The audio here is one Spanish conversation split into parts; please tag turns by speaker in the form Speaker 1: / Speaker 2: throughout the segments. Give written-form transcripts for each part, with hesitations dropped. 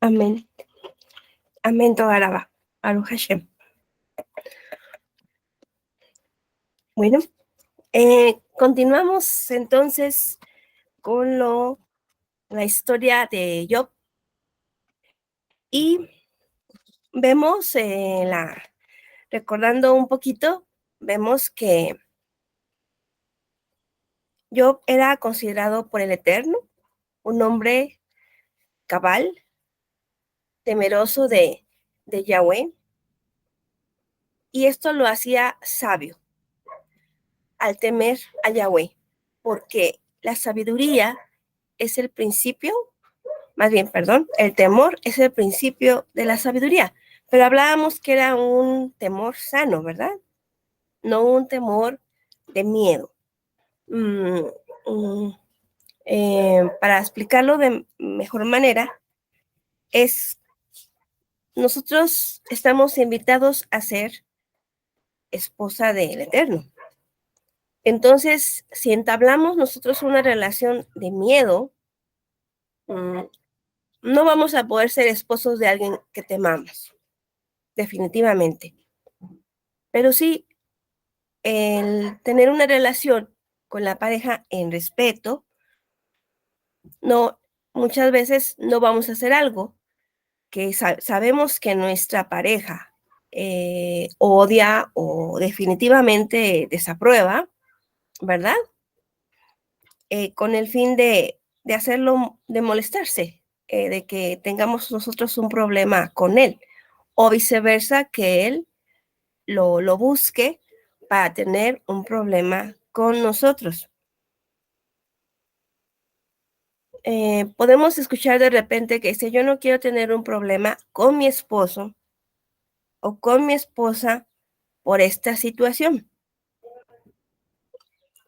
Speaker 1: Amén. Amén Togaraba. Baruch Hashem. Bueno, continuamos entonces con la historia de Job y vemos recordando un poquito, vemos que Job era considerado por el Eterno un hombre cabal, temeroso de Yahweh, y esto lo hacía sabio al temer a Yahweh, porque la sabiduría es el principio, más bien, perdón, el temor es el principio de la sabiduría, pero hablábamos que era un temor sano, ¿verdad? No un temor de miedo. Mm, mm, para explicarlo de mejor manera, nosotros estamos invitados a ser esposa del Eterno. Entonces, si entablamos nosotros una relación de miedo, no vamos a poder ser esposos de alguien que temamos, definitivamente. Pero sí, el tener una relación con la pareja en respeto, no, muchas veces no vamos a hacer algo que sabemos que nuestra pareja odia o definitivamente desaprueba, ¿verdad? Con el fin de hacerlo, de molestarse, de que tengamos nosotros un problema con él, o viceversa, que él lo busque para tener un problema con nosotros. Podemos escuchar de repente que dice, yo no quiero tener un problema con mi esposo o con mi esposa por esta situación.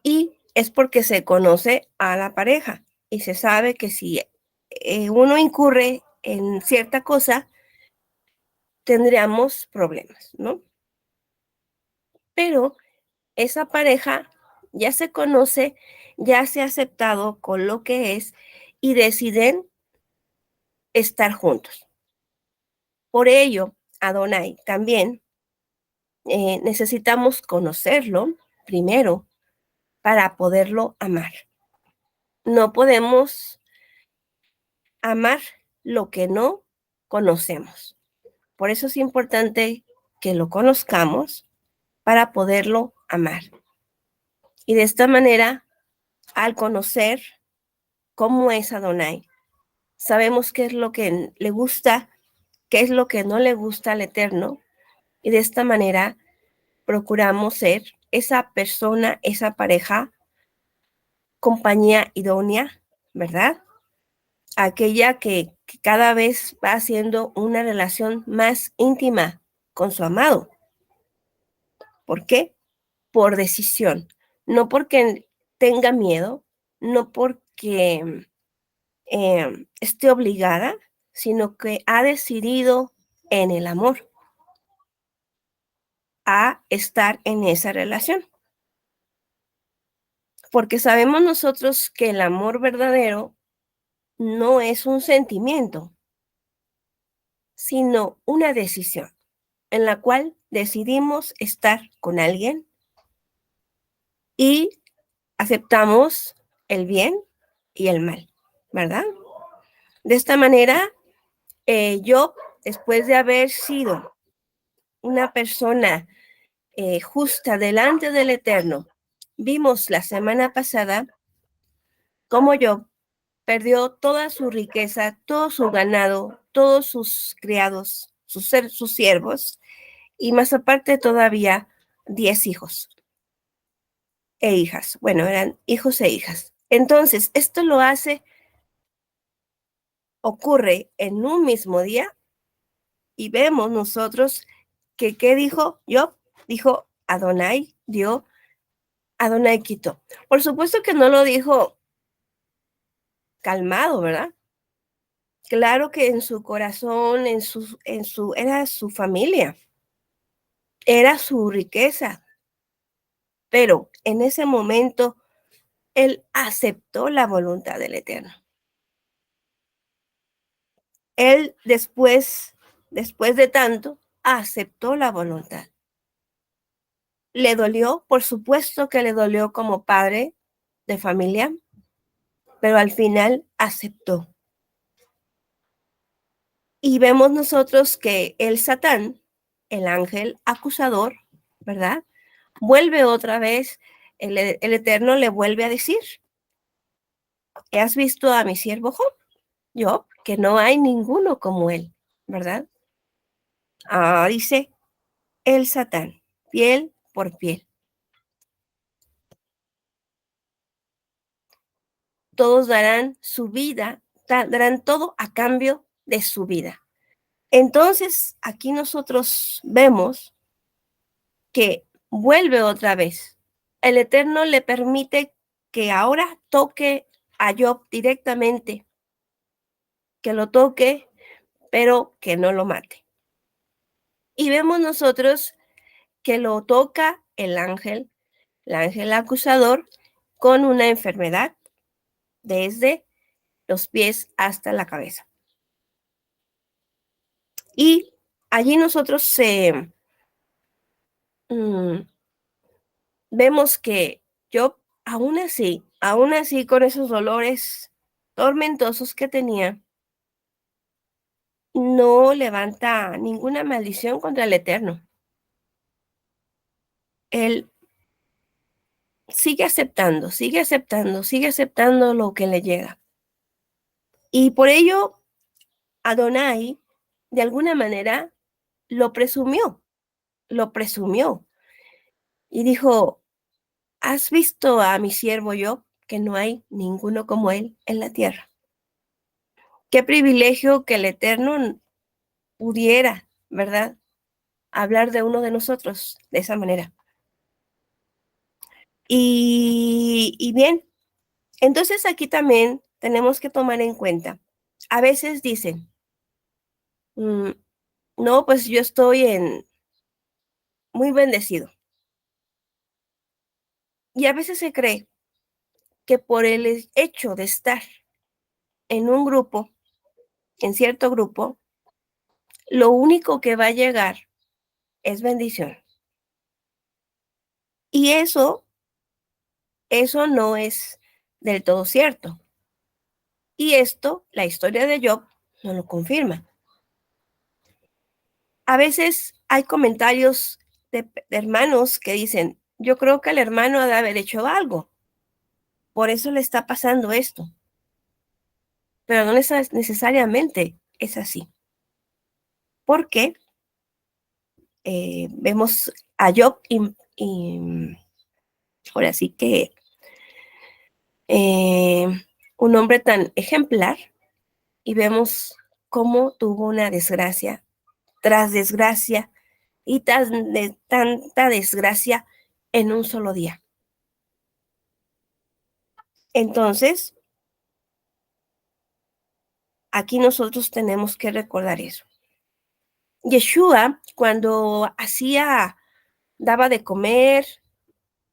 Speaker 1: Y es porque se conoce a la pareja y se sabe que si uno incurre en cierta cosa, tendríamos problemas, ¿no? Pero esa pareja ya se conoce, ya se ha aceptado con lo que es y deciden estar juntos. Por ello, Adonai también necesitamos conocerlo primero para poderlo amar. No podemos amar lo que no conocemos. Por eso es importante que lo conozcamos para poderlo amar. Y de esta manera, al conocer cómo es Adonai, sabemos qué es lo que le gusta, qué es lo que no le gusta al Eterno, y de esta manera procuramos ser esa persona, esa pareja, compañía idónea, ¿verdad? Aquella que cada vez va haciendo una relación más íntima con su amado. ¿Por qué? Por decisión, no porque tenga miedo, no porque esté obligada, sino que ha decidido en el amor a estar en esa relación. Porque sabemos nosotros que el amor verdadero no es un sentimiento, sino una decisión en la cual decidimos estar con alguien y aceptamos el bien y el mal, ¿verdad? De esta manera, yo, después de haber sido una persona justa delante del Eterno, vimos la semana pasada cómo yo perdió toda su riqueza, todo su ganado, todos sus criados, sus siervos, y más aparte todavía 10 hijos e hijas. Bueno, eran hijos e hijas. Entonces, esto ocurre en un mismo día y vemos nosotros que, ¿qué dijo Job? Dijo, Adonai dio, Adonai quitó. Por supuesto que no lo dijo calmado, ¿verdad? Claro que en su corazón, era su familia, era su riqueza, pero en ese momento él aceptó la voluntad del Eterno. Él después de tanto, aceptó la voluntad. ¿Le dolió? Por supuesto que le dolió como padre de familia, pero al final aceptó. Y vemos nosotros que el Satán, el ángel acusador, ¿verdad? Vuelve otra vez, el Eterno le vuelve a decir, ¿has visto a mi siervo Job? Yo, que no hay ninguno como él, ¿verdad? Dice el Satán, piel por piel. Todos darán su vida, darán todo a cambio de su vida. Entonces, aquí nosotros vemos que vuelve otra vez. El Eterno le permite que ahora toque a Job directamente, que lo toque, pero que no lo mate. Y vemos nosotros que lo toca el ángel acusador, con una enfermedad desde los pies hasta la cabeza. Y allí nosotros vemos que Job, aún así con esos dolores tormentosos que tenía, no levanta ninguna maldición contra el Eterno. Él sigue aceptando, sigue aceptando lo que le llega. Y por ello, Adonai, de alguna manera, lo presumió y dijo, ¿has visto a mi siervo Job, que no hay ninguno como él en la tierra? Qué privilegio que el Eterno pudiera, ¿verdad?, hablar de uno de nosotros de esa manera. Y bien, entonces aquí también tenemos que tomar en cuenta, a veces dicen, no, pues yo estoy muy bendecido. Y a veces se cree que por el hecho de estar en un grupo, en cierto grupo, lo único que va a llegar es bendición. Y eso no es del todo cierto. Y esto, la historia de Job, no lo confirma. A veces hay comentarios de hermanos que dicen, yo creo que el hermano ha de haber hecho algo, por eso le está pasando esto. Pero no necesariamente es así. Porque vemos a Job y ahora sí que un hombre tan ejemplar, y vemos cómo tuvo una desgracia tras desgracia y tanta desgracia en un solo día. Entonces, aquí nosotros tenemos que recordar eso. Yeshua, cuando daba de comer,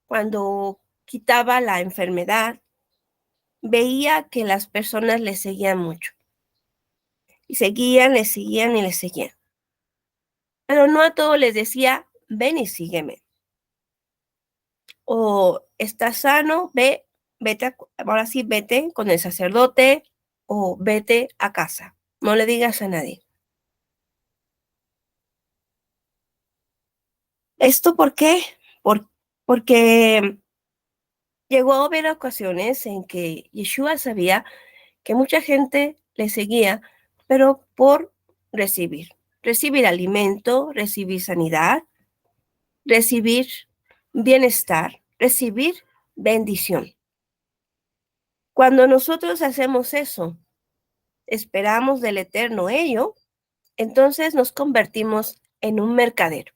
Speaker 1: cuando quitaba la enfermedad, veía que las personas le seguían mucho. Y le seguían y le seguían. Pero no a todos les decía, ven y sígueme. O estás sano, ahora sí, vete con el sacerdote o vete a casa. No le digas a nadie. ¿Esto por qué? Porque llegó a haber ocasiones en que Yeshua sabía que mucha gente le seguía, pero por recibir alimento, recibir sanidad, recibir bienestar, recibir bendición. Cuando nosotros hacemos eso, esperamos del Eterno ello, entonces nos convertimos en un mercader.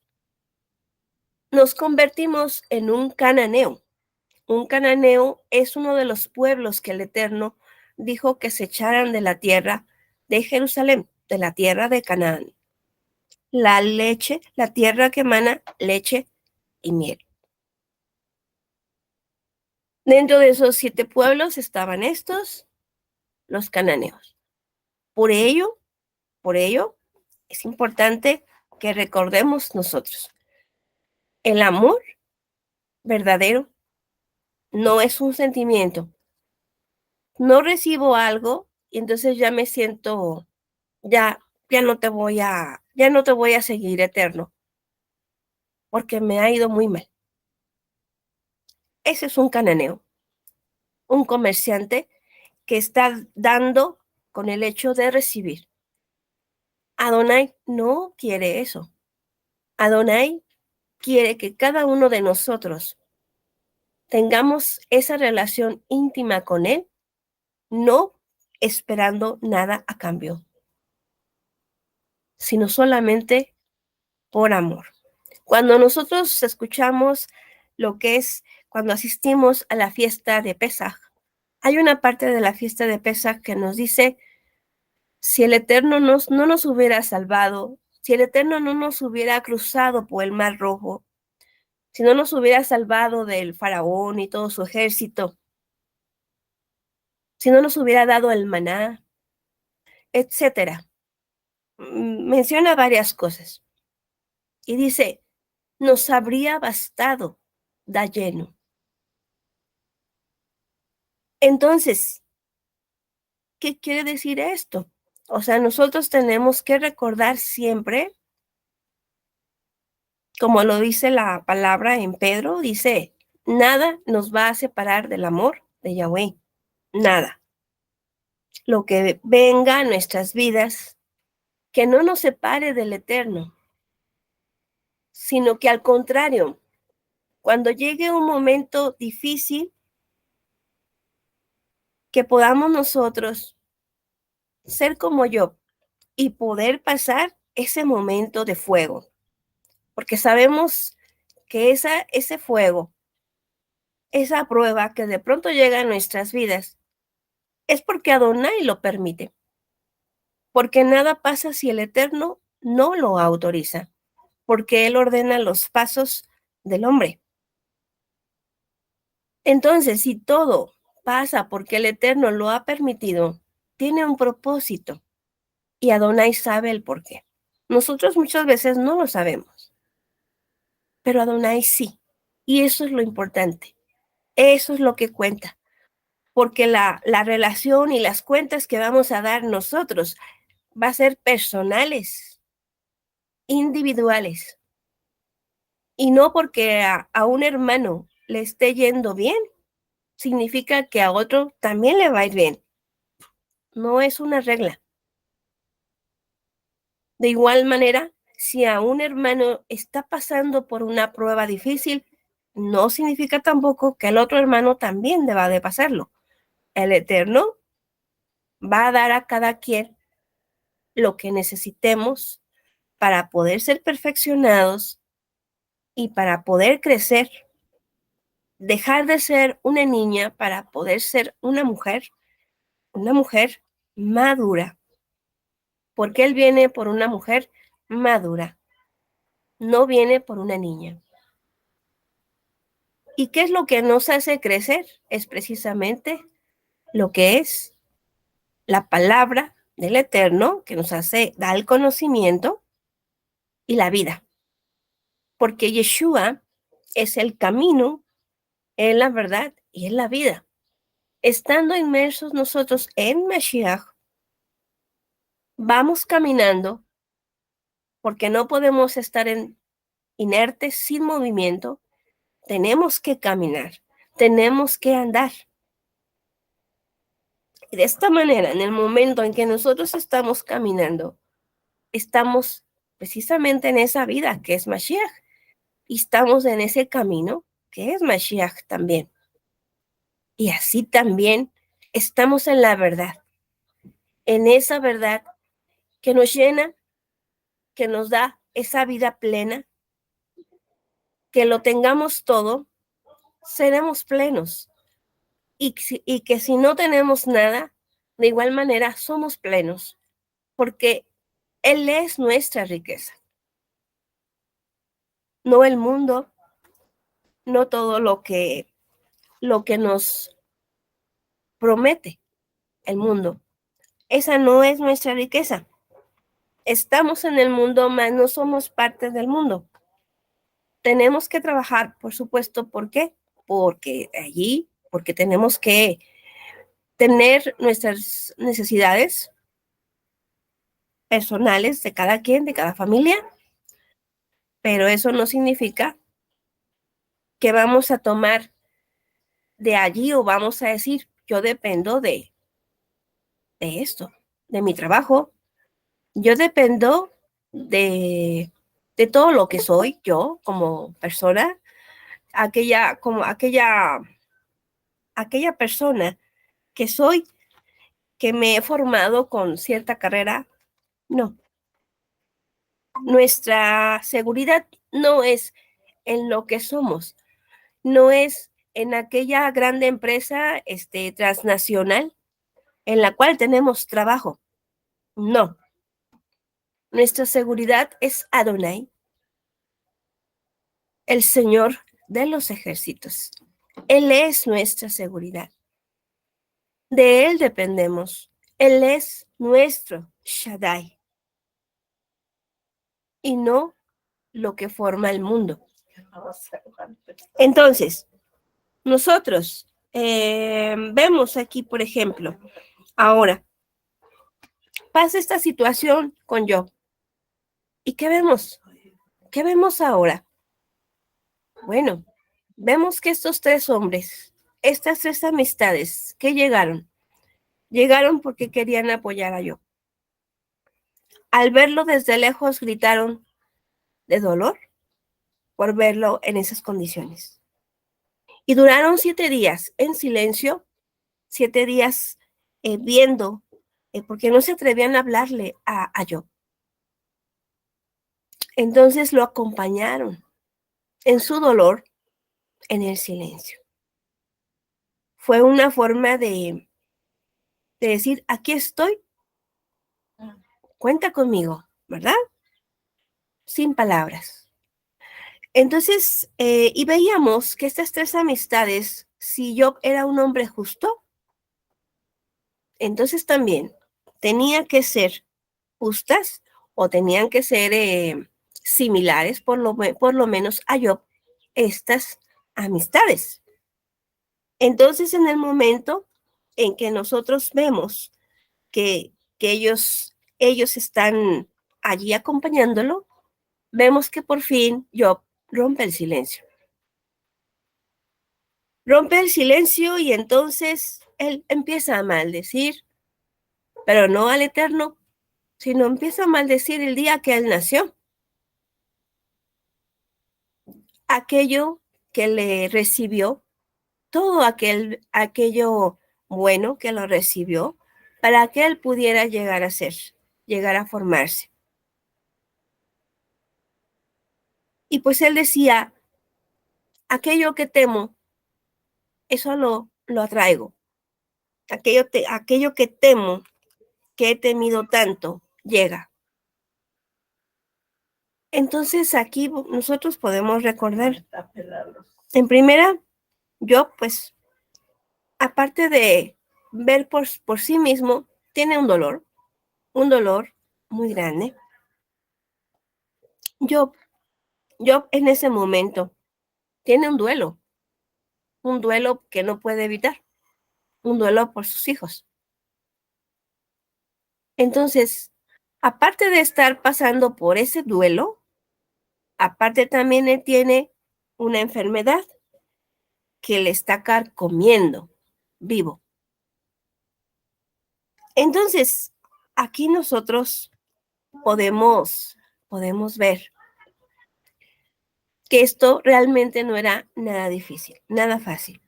Speaker 1: Nos convertimos en un cananeo. Un cananeo es uno de los pueblos que el Eterno dijo que se echaran de la tierra de Jerusalén, de la tierra de Canaán. La tierra que emana leche y miel. Dentro de esos 7 pueblos estaban los cananeos. Por ello, Por ello, es importante que recordemos nosotros, el amor verdadero no es un sentimiento. No recibo algo y entonces ya me siento, ya, ya no te voy a seguir eterno, porque me ha ido muy mal. Ese es un cananeo, un comerciante que está dando con el hecho de recibir. Adonai no quiere eso. Adonai quiere que cada uno de nosotros tengamos esa relación íntima con Él, no esperando nada a cambio, sino solamente por amor. Cuando nosotros escuchamos lo que es cuando asistimos a la fiesta de Pesaj, hay una parte de la fiesta de Pesaj que nos dice, si el Eterno no nos hubiera salvado, si el Eterno no nos hubiera cruzado por el Mar Rojo, si no nos hubiera salvado del faraón y todo su ejército, si no nos hubiera dado el maná, etcétera. Menciona varias cosas y dice, nos habría bastado da lleno. Entonces, ¿qué quiere decir esto? O sea, nosotros tenemos que recordar siempre, como lo dice la palabra en Pedro, dice, nada nos va a separar del amor de Yahweh, nada. Lo que venga a nuestras vidas, que no nos separe del Eterno, sino que al contrario, cuando llegue un momento difícil, que podamos nosotros ser como yo y poder pasar ese momento de fuego, porque sabemos que ese fuego, esa prueba que de pronto llega a nuestras vidas, es porque Adonai lo permite, porque nada pasa si el Eterno no lo autoriza, porque Él ordena los pasos del hombre. Entonces, si todo pasa porque el Eterno lo ha permitido, tiene un propósito y Adonai sabe el por qué. Nosotros muchas veces no lo sabemos, pero Adonai sí. Y eso es lo importante. Eso es lo que cuenta. Porque la relación y las cuentas que vamos a dar nosotros va a ser personales, individuales. Y no porque a un hermano le esté yendo bien, significa que a otro también le va a ir bien. No es una regla. De igual manera, si a un hermano está pasando por una prueba difícil, no significa tampoco que el otro hermano también deba de pasarlo. El Eterno va a dar a cada quien lo que necesitemos para poder ser perfeccionados y para poder crecer, dejar de ser una niña para poder ser una mujer madura, porque Él viene por una mujer madura, no viene por una niña. ¿Y qué es lo que nos hace crecer? Es precisamente lo que es la palabra del Eterno, que nos hace dar el conocimiento y la vida. Porque Yeshua es el camino, es la verdad y es la vida. Estando inmersos nosotros en Mashiach, vamos caminando, porque no podemos estar inertes sin movimiento, tenemos que caminar, tenemos que andar. Y de esta manera, en el momento en que nosotros estamos caminando, estamos precisamente en esa vida que es Mashiach y estamos en ese camino que es Mashiach también. Y así también estamos en la verdad, en esa verdad que nos llena, que nos da esa vida plena, que lo tengamos todo, seremos plenos. Y que si no tenemos nada, de igual manera somos plenos, porque Él es nuestra riqueza, no el mundo, no todo lo que nos promete el mundo. Esa no es nuestra riqueza. Estamos en el mundo, mas no somos parte del mundo. Tenemos que trabajar, por supuesto. ¿Por qué? Porque tenemos que tener nuestras necesidades personales de cada quien, de cada familia, pero eso no significa que vamos a tomar de allí o vamos a decir, yo dependo de esto, de mi trabajo, yo dependo de todo lo que soy yo como persona, aquella persona que soy, que me he formado con cierta carrera. No, nuestra seguridad no es en lo que somos, no es en aquella grande empresa transnacional en la cual tenemos trabajo. No, nuestra seguridad es Adonai, el Señor de los ejércitos. Él es nuestra seguridad. De Él dependemos. Él es nuestro Shaddai y no lo que forma el mundo. Entonces, nosotros vemos aquí, por ejemplo, ahora pasa esta situación con Job. ¿Y qué vemos? ¿Qué vemos ahora? Bueno, vemos que estos tres hombres, estas tres amistades que llegaron porque querían apoyar a Job. Al verlo desde lejos gritaron de dolor por verlo en esas condiciones. Y duraron 7 días en silencio, 7 días viendo, porque no se atrevían a hablarle a Job. Entonces lo acompañaron en su dolor, en el silencio. Fue una forma de decir, aquí estoy, cuenta conmigo, ¿verdad? Sin palabras. Entonces, y veíamos que estas tres amistades, si Job era un hombre justo, entonces también tenía que ser justas o tenían que ser similares, por lo menos a Job, estas amistades. Entonces, en el momento en que nosotros vemos que ellos están allí acompañándolo, vemos que por fin Job rompe el silencio. Rompe el silencio y entonces él empieza a maldecir, pero no al Eterno, sino empieza a maldecir el día que él nació. Aquello que le recibió, todo aquello bueno que lo recibió, para que él pudiera llegar a ser, llegar a formarse. Y pues él decía, aquello que temo, eso lo atraigo. Aquello que temo, que he temido tanto, llega. Entonces aquí nosotros podemos recordar, en primera, yo pues, aparte de ver por sí mismo, tiene un dolor muy grande. Yo en ese momento tiene un duelo que no puede evitar, un duelo por sus hijos. Entonces, aparte de estar pasando por ese duelo, aparte también él tiene una enfermedad que le está carcomiendo vivo. Entonces, aquí nosotros podemos ver que esto realmente no era nada difícil, nada fácil,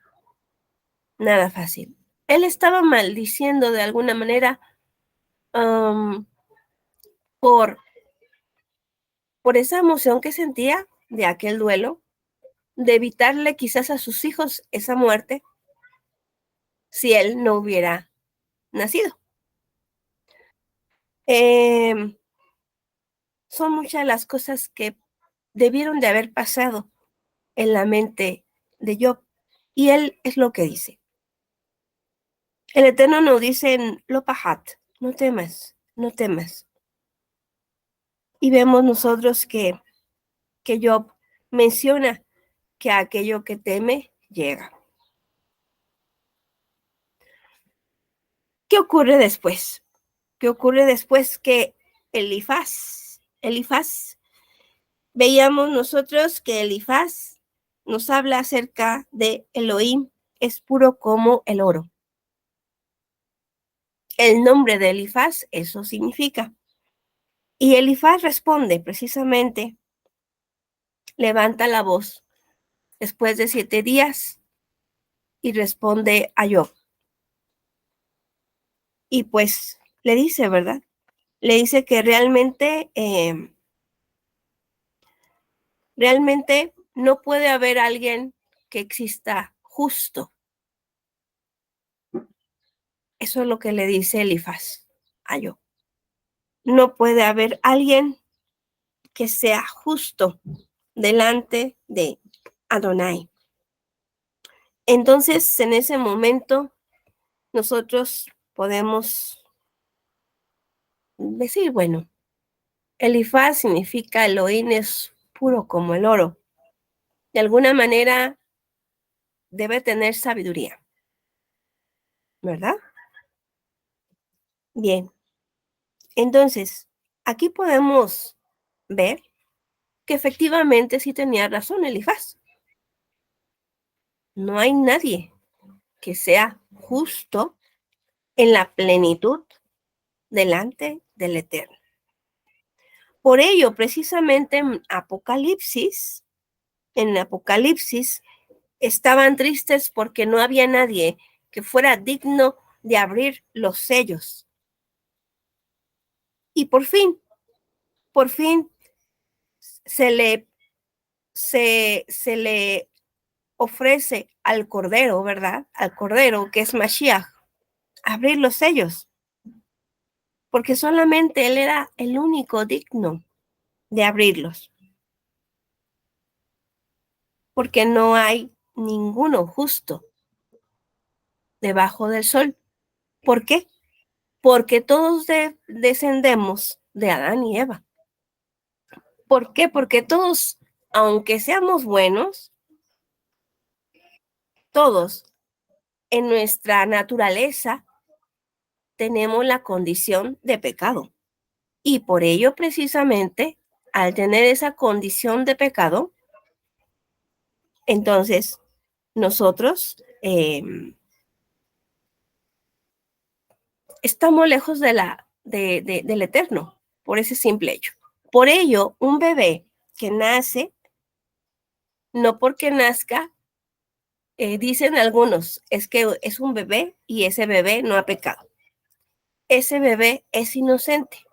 Speaker 1: nada fácil. Él estaba maldiciendo de alguna manera por esa emoción que sentía de aquel duelo, de evitarle quizás a sus hijos esa muerte si él no hubiera nacido. Son muchas las cosas que debieron de haber pasado en la mente de Job. Y él es lo que dice. El Eterno nos dice en Lopahat, no temas, no temas. Y vemos nosotros que Job menciona que aquello que teme llega. ¿Qué ocurre después? ¿Qué ocurre después que Elifaz, veíamos nosotros que Elifaz nos habla acerca de Elohim, es puro como el oro. El nombre de Elifaz, eso significa. Y Elifaz responde precisamente, levanta la voz después de 7 días y responde a Job. Y pues le dice, ¿verdad? Le dice que realmente no puede haber alguien que exista justo. Eso es lo que le dice Elifaz a Job. No puede haber alguien que sea justo delante de Adonai. Entonces, en ese momento, nosotros podemos decir, bueno, Elifaz significa Elohim es puro como el oro. De alguna manera debe tener sabiduría, ¿verdad? Bien, entonces, aquí podemos ver que efectivamente sí tenía razón Elifaz. No hay nadie que sea justo en la plenitud delante del Eterno. Por ello, precisamente en Apocalipsis, estaban tristes porque no había nadie que fuera digno de abrir los sellos. Y por fin se le ofrece al Cordero, ¿verdad? Al Cordero, que es Mashiach, abrir los sellos, porque solamente él era el único digno de abrirlos, porque no hay ninguno justo debajo del sol. ¿Por qué? Porque todos descendemos de Adán y Eva. ¿Por qué? Porque todos, aunque seamos buenos, todos en nuestra naturaleza tenemos la condición de pecado. Y por ello, precisamente, al tener esa condición de pecado, entonces nosotros estamos lejos del Eterno, por ese simple hecho. Por ello, un bebé que nace, no porque nazca, dicen algunos, es que es un bebé y ese bebé no ha pecado. Ese bebé es inocente.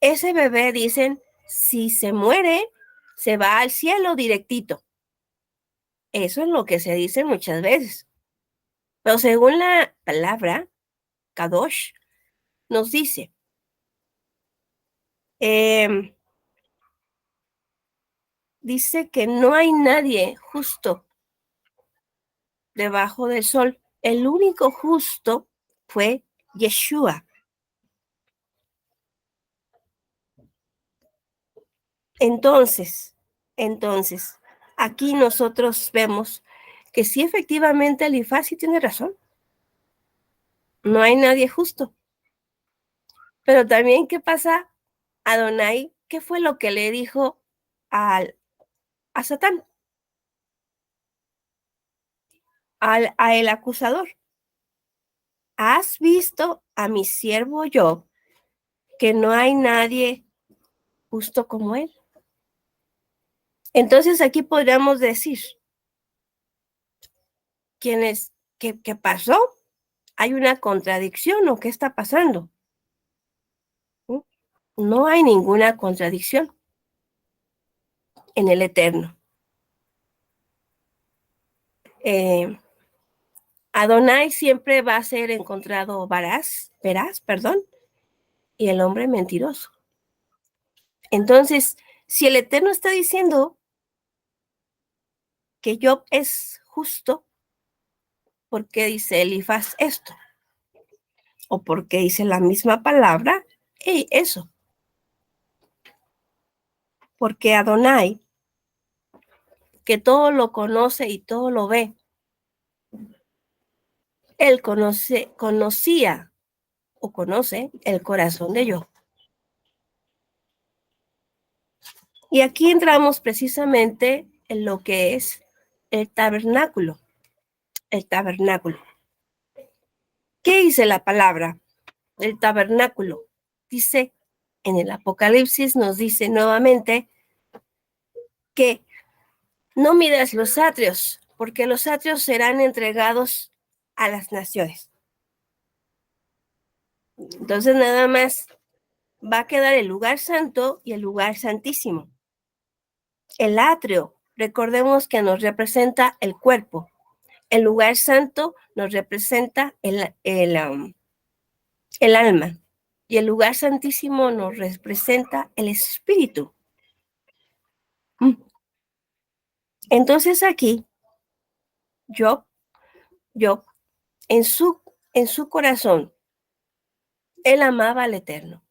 Speaker 1: Ese bebé, dicen, si se muere, se va al cielo directito. Eso es lo que se dice muchas veces. Pero según la palabra, Kadosh, nos dice, dice que no hay nadie justo debajo del sol. El único justo fue Yeshua. Entonces, aquí nosotros vemos que sí, efectivamente, Elifaz sí tiene razón. No hay nadie justo. Pero también, ¿qué pasa? Adonai, ¿qué fue lo que le dijo a Satán? A el acusador. ¿Has visto a mi siervo Job, que no hay nadie justo como él? Entonces aquí podríamos decir, ¿qué pasó? ¿Hay una contradicción o qué está pasando? No hay ninguna contradicción en el Eterno. Adonai siempre va a ser encontrado veraz, y el hombre mentiroso. Entonces, si el Eterno está diciendo que Job es justo, ¿por qué dice Elifaz esto? ¿O por qué dice la misma palabra? Eso. porque Adonai, que todo lo conoce y todo lo ve, él conocía o conoce el corazón de Job. Y aquí entramos precisamente en lo que es el tabernáculo. El tabernáculo. ¿Qué dice la palabra? El tabernáculo. Dice, en el Apocalipsis nos dice nuevamente que no midas los atrios, porque los atrios serán entregados a las naciones. Entonces nada más va a quedar el lugar santo y el lugar santísimo. El atrio, recordemos que nos representa el cuerpo. El lugar santo nos representa el alma. Y el lugar santísimo nos representa el espíritu. Entonces aquí, Job, en su corazón, él amaba al Eterno.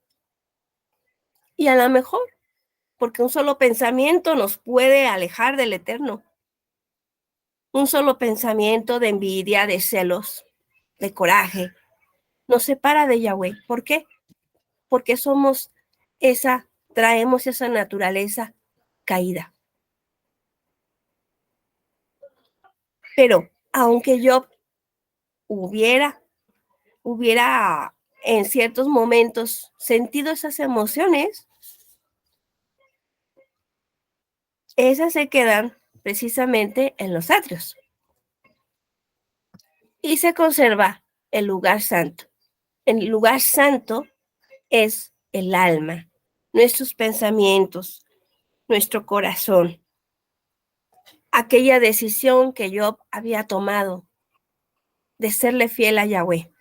Speaker 1: Y a lo mejor, porque un solo pensamiento nos puede alejar del Eterno. Un solo pensamiento de envidia, de celos, de coraje, nos separa de Yahweh. ¿Por qué? Porque traemos esa naturaleza caída. Pero aunque Job hubiera en ciertos momentos sentido esas emociones, esas se quedan precisamente en los atrios. Y se conserva el lugar santo. El lugar santo es el alma, nuestros pensamientos, nuestro corazón. Aquella decisión que Job había tomado de serle fiel a Yahweh,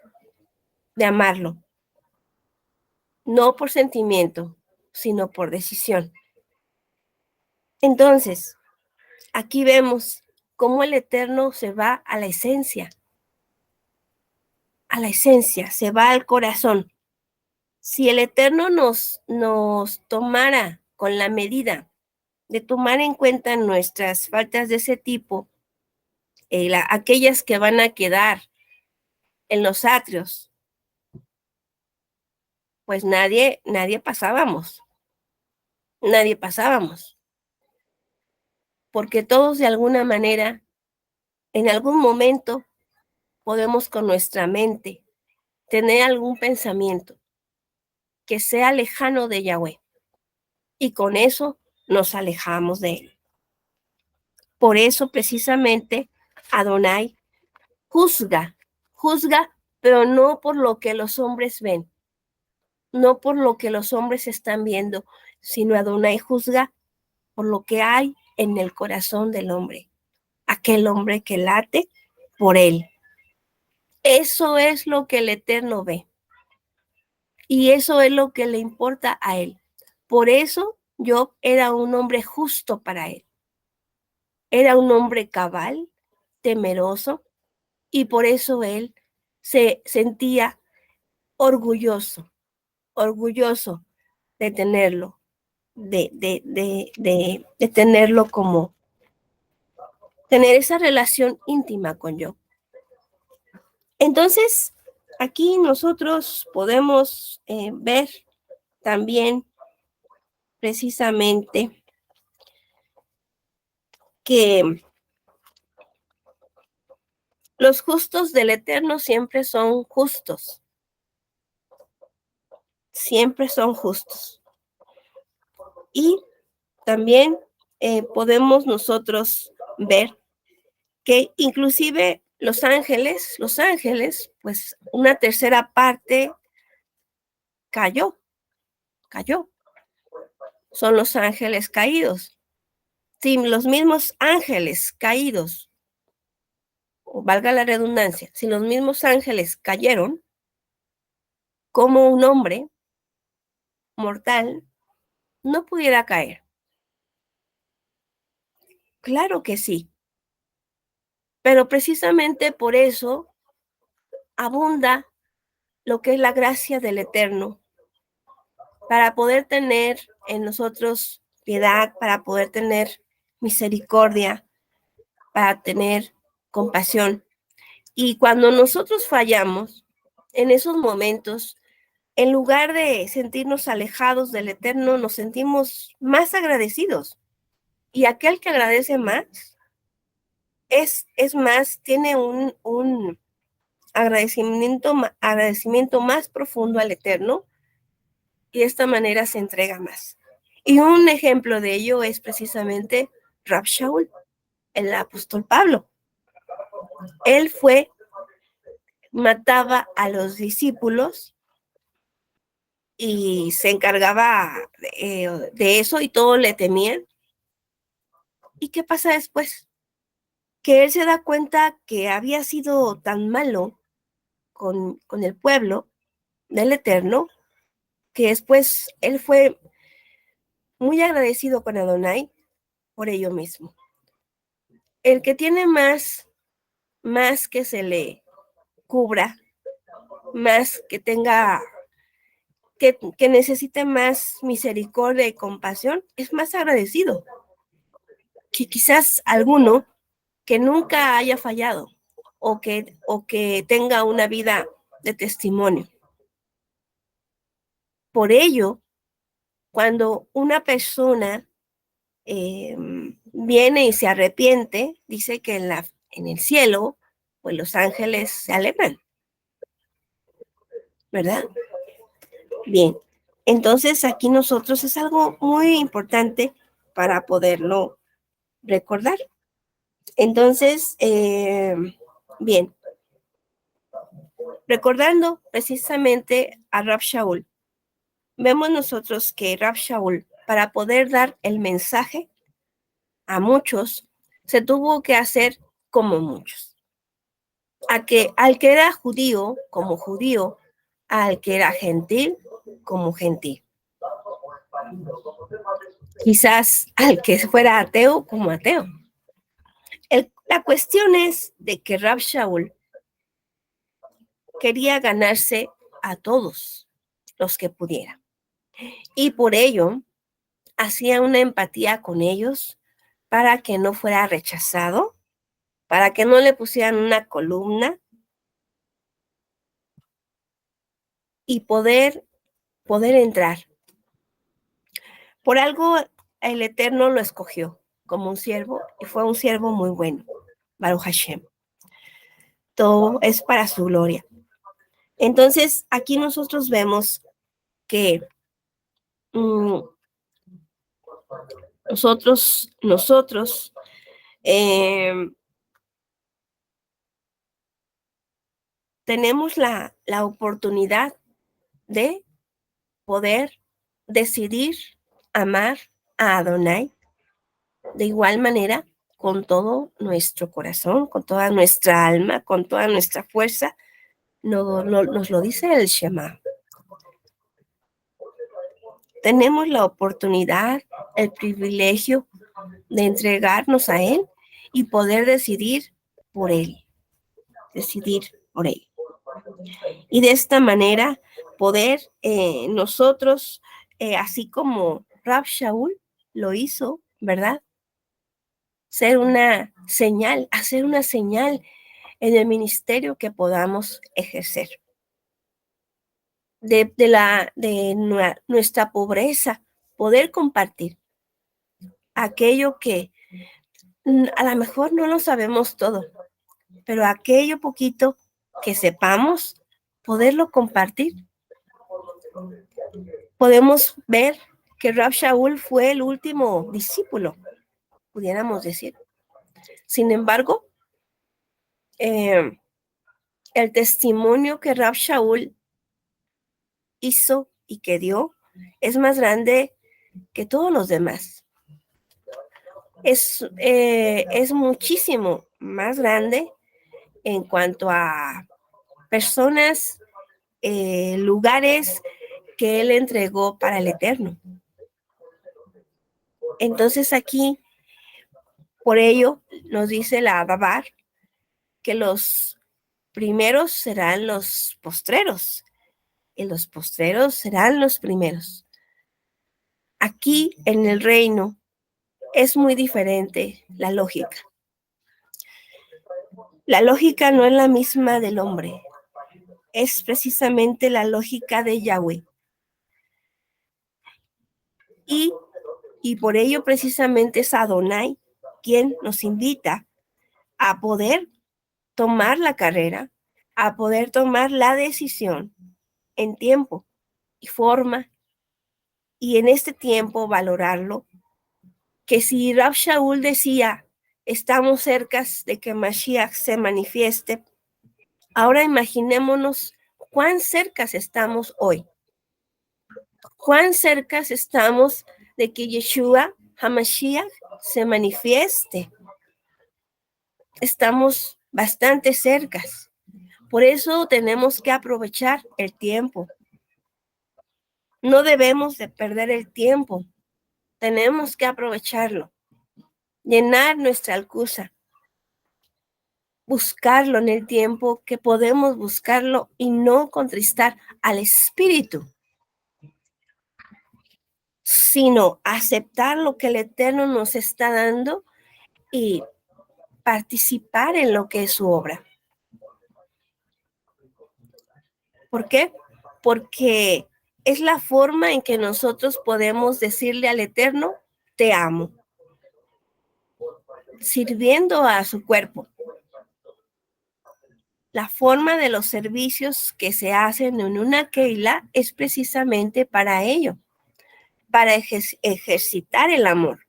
Speaker 1: de amarlo, no por sentimiento, sino por decisión. Entonces, aquí vemos cómo el Eterno se va a la esencia, se va al corazón. Si el Eterno nos tomara con la medida de tomar en cuenta nuestras faltas de ese tipo, aquellas que van a quedar en los atrios, pues nadie pasábamos, porque todos de alguna manera, en algún momento, podemos con nuestra mente tener algún pensamiento que sea lejano de Yahweh, y con eso nos alejamos de él. Por eso precisamente Adonai juzga, pero no por lo que los hombres ven, no por lo que los hombres están viendo, sino Adonai juzga por lo que hay en el corazón del hombre, aquel hombre que late por él. Eso es lo que el Eterno ve. Y eso es lo que le importa a él. Por eso Job era un hombre justo para él. Era un hombre cabal, temeroso, y por eso él se sentía orgulloso de tenerlo, de tenerlo como, tener esa relación íntima con Job. Entonces, aquí nosotros podemos ver también precisamente que los justos del Eterno siempre son justos. Siempre son justos. Y también podemos nosotros ver que inclusive los ángeles, pues una tercera parte cayó. Son los ángeles caídos. Si los mismos ángeles caídos, o valga la redundancia, si los mismos ángeles cayeron, como un hombre mortal no pudiera caer. Claro que sí. Pero precisamente por eso abunda lo que es la gracia del Eterno, para poder tener en nosotros piedad, para poder tener misericordia, para tener compasión. Y cuando nosotros fallamos, en esos momentos, en lugar de sentirnos alejados del Eterno, nos sentimos más agradecidos. Y aquel que agradece más es más, tiene un agradecimiento más profundo al Eterno, y de esta manera se entrega más. Y un ejemplo de ello es precisamente Rab Shaul, el apóstol Pablo. Él mataba a los discípulos y se encargaba de eso, y todos le temían. ¿Y qué pasa después? Que él se da cuenta que había sido tan malo con el pueblo del Eterno, que después él fue muy agradecido con Adonai por ello mismo. El que tiene más que se le cubra, más que tenga, que necesite más misericordia y compasión, es más agradecido que quizás alguno que nunca haya fallado o que tenga una vida de testimonio. Por ello, cuando una persona viene y se arrepiente, dice que en el cielo, pues los ángeles se alegran, ¿verdad? Bien, entonces aquí nosotros es algo muy importante para poderlo recordar. Entonces, bien, recordando precisamente a Rab Shaul, vemos nosotros que Rab Shaul, para poder dar el mensaje a muchos, se tuvo que hacer como muchos. Al que era judío, como judío, al que era gentil, como gentil. Quizás al que fuera ateo, como ateo. La cuestión es de que Rab Shaul quería ganarse a todos los que pudiera. Y por ello hacía una empatía con ellos para que no fuera rechazado, para que no le pusieran una columna, y poder entrar. Por algo el Eterno lo escogió como un siervo, y fue un siervo muy bueno, Baruch Hashem. Todo es para su gloria. Entonces, aquí nosotros vemos que nosotros tenemos la oportunidad de poder decidir amar a Adonai de igual manera, con todo nuestro corazón, con toda nuestra alma, con toda nuestra fuerza. Nos lo dice el Shema. Tenemos la oportunidad, el privilegio de entregarnos a Él y poder decidir por Él, decidir por Él. Y de esta manera poder nosotros, así como Rab Shaul lo hizo, ¿verdad? Ser una señal, hacer una señal en el ministerio que podamos ejercer. De nuestra pobreza, poder compartir aquello que a lo mejor no lo sabemos todo, pero aquello poquito que sepamos, poderlo compartir. Podemos ver que Rab Shaul fue el último discípulo, pudiéramos decir. Sin embargo, el testimonio que Rab Shaul hizo y que dio es más grande que todos los demás. Es muchísimo más grande en cuanto a personas, lugares que él entregó para el Eterno. Entonces aquí, por ello, nos dice la Babar que los primeros serán los postreros y los postreros serán los primeros. Aquí en el reino es muy diferente la lógica. La lógica no es la misma del hombre, es precisamente la lógica de Yahweh. Y por ello precisamente es Adonai quien nos invita a poder tomar la carrera, a poder tomar la decisión en tiempo y forma, y en este tiempo valorarlo, que si Rab Shaul decía, estamos cerca de que Mashiach se manifieste, ahora imaginémonos cuán cerca estamos hoy, cuán cerca estamos de que Yeshua HaMashiach se manifieste. Estamos bastante cercas. Por eso tenemos que aprovechar el tiempo. No debemos de perder el tiempo. Tenemos que aprovecharlo. Llenar nuestra alcuza. Buscarlo en el tiempo que podemos buscarlo y no contristar al Espíritu, sino aceptar lo que el Eterno nos está dando y participar en lo que es su obra. ¿Por qué? Porque es la forma en que nosotros podemos decirle al Eterno, te amo, sirviendo a su cuerpo. La forma de los servicios que se hacen en una keila es precisamente para ello, para ejercitar el amor.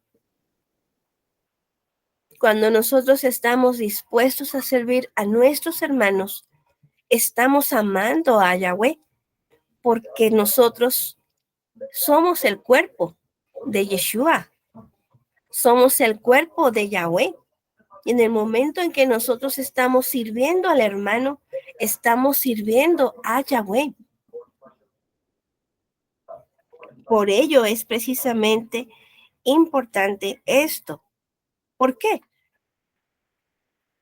Speaker 1: Cuando nosotros estamos dispuestos a servir a nuestros hermanos, estamos amando a Yahweh, porque nosotros somos el cuerpo de Yeshua, somos el cuerpo de Yahweh. Y en el momento en que nosotros estamos sirviendo al hermano, estamos sirviendo a Yahweh. Por ello es precisamente importante esto. ¿Por qué?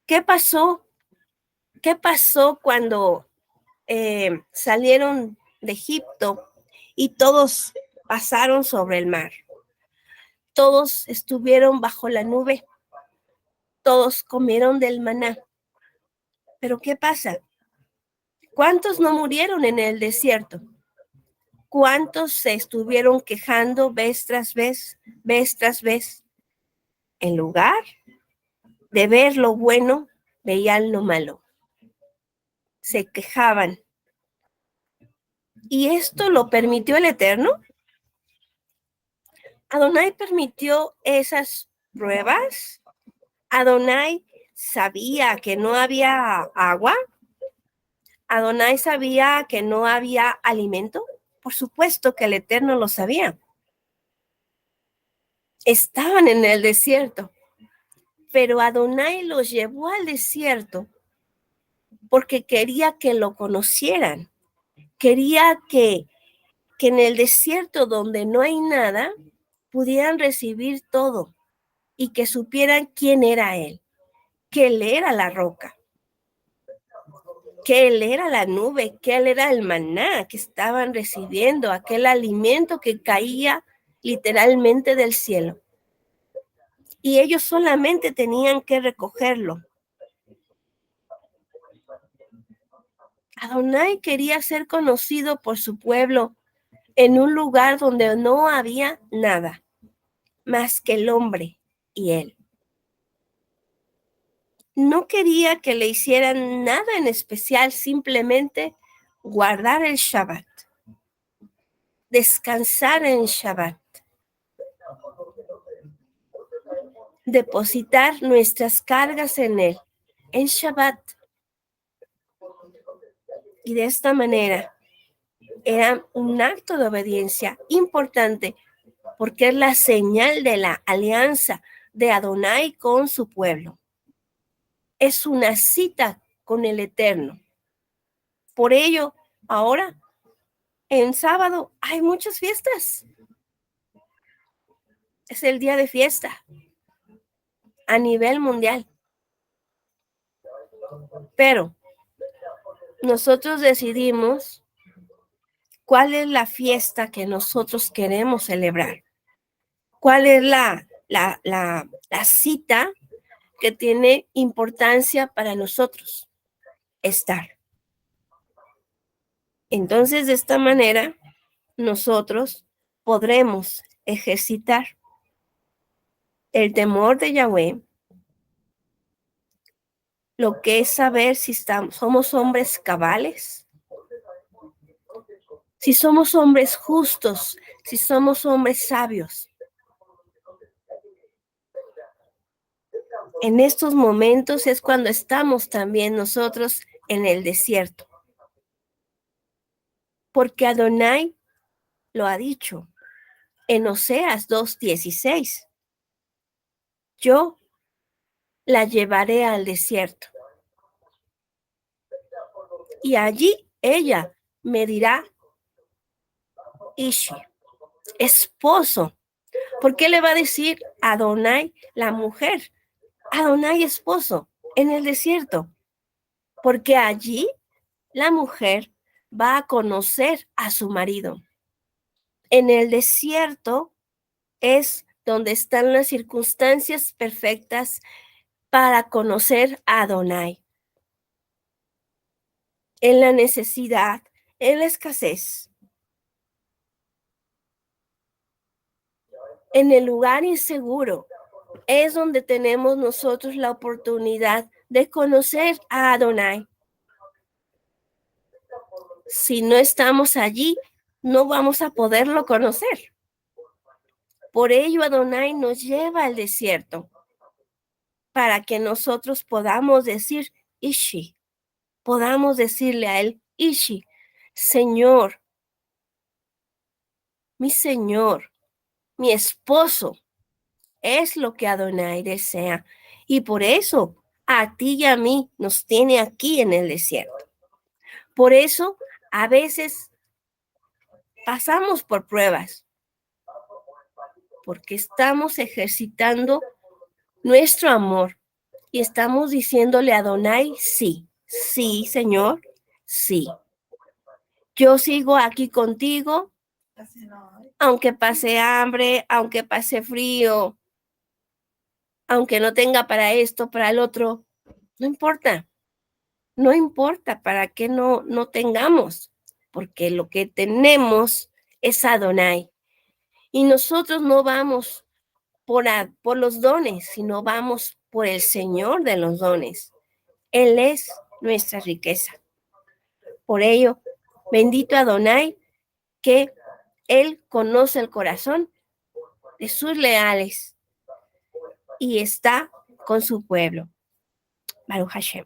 Speaker 1: ¿Qué pasó? ¿Qué pasó cuando salieron de Egipto y todos pasaron sobre el mar? Todos estuvieron bajo la nube. Todos comieron del maná. Pero ¿qué pasa? ¿Cuántos no murieron en el desierto? ¿Cuántos se estuvieron quejando vez tras vez? En lugar de ver lo bueno, veían lo malo. Se quejaban. ¿Y esto lo permitió el Eterno? ¿Adonai permitió esas pruebas? ¿Adonai sabía que no había agua? ¿Adonai sabía que no había alimento? Por supuesto que el Eterno lo sabía. Estaban en el desierto, pero Adonai los llevó al desierto porque quería que lo conocieran. Quería que en el desierto donde no hay nada, pudieran recibir todo y que supieran quién era Él, que Él era la roca, que Él era la nube, que Él era el maná que estaban recibiendo, aquel alimento que caía literalmente del cielo. Y ellos solamente tenían que recogerlo. Adonai quería ser conocido por su pueblo en un lugar donde no había nada más que el hombre y él. No quería que le hicieran nada en especial, simplemente guardar el Shabbat, descansar en Shabbat, depositar nuestras cargas en él, en Shabbat. Y de esta manera era un acto de obediencia importante porque es la señal de la alianza de Adonai con su pueblo. Es una cita con el Eterno. Por ello, ahora, en sábado, hay muchas fiestas. Es el día de fiesta a nivel mundial. Pero nosotros decidimos cuál es la fiesta que nosotros queremos celebrar. ¿Cuál es la cita que tiene importancia para nosotros? Estar. Entonces, de esta manera, nosotros podremos ejercitar el temor de Yahweh, lo que es saber si somos hombres cabales, si somos hombres justos, si somos hombres sabios. En estos momentos es cuando estamos también nosotros en el desierto. Porque Adonai lo ha dicho en Oseas 2:16. Yo la llevaré al desierto. Y allí ella me dirá, Ishi, esposo. ¿Por qué le va a decir Adonai la mujer? Adonai esposo en el desierto. Porque allí la mujer va a conocer a su marido. En el desierto es donde están las circunstancias perfectas para conocer a Adonai. En la necesidad, en la escasez, en el lugar inseguro, es donde tenemos nosotros la oportunidad de conocer a Adonai. Si no estamos allí, no vamos a poderlo conocer. Por ello, Adonai nos lleva al desierto para que nosotros podamos decir, Ishi, podamos decirle a él, Ishi, Señor, mi esposo, es lo que Adonai desea. Y por eso a ti y a mí nos tiene aquí en el desierto. Por eso a veces pasamos por pruebas, porque estamos ejercitando nuestro amor y estamos diciéndole a Adonai, sí, sí, Señor, sí. Yo sigo aquí contigo, aunque pase hambre, aunque pase frío, aunque no tenga para esto, para el otro, no importa. No importa para qué no tengamos, porque lo que tenemos es Adonai. Y nosotros no vamos por los dones, sino vamos por el Señor de los dones. Él es nuestra riqueza. Por ello, bendito Adonai, que Él conoce el corazón de sus leales y está con su pueblo. Baruch Hashem.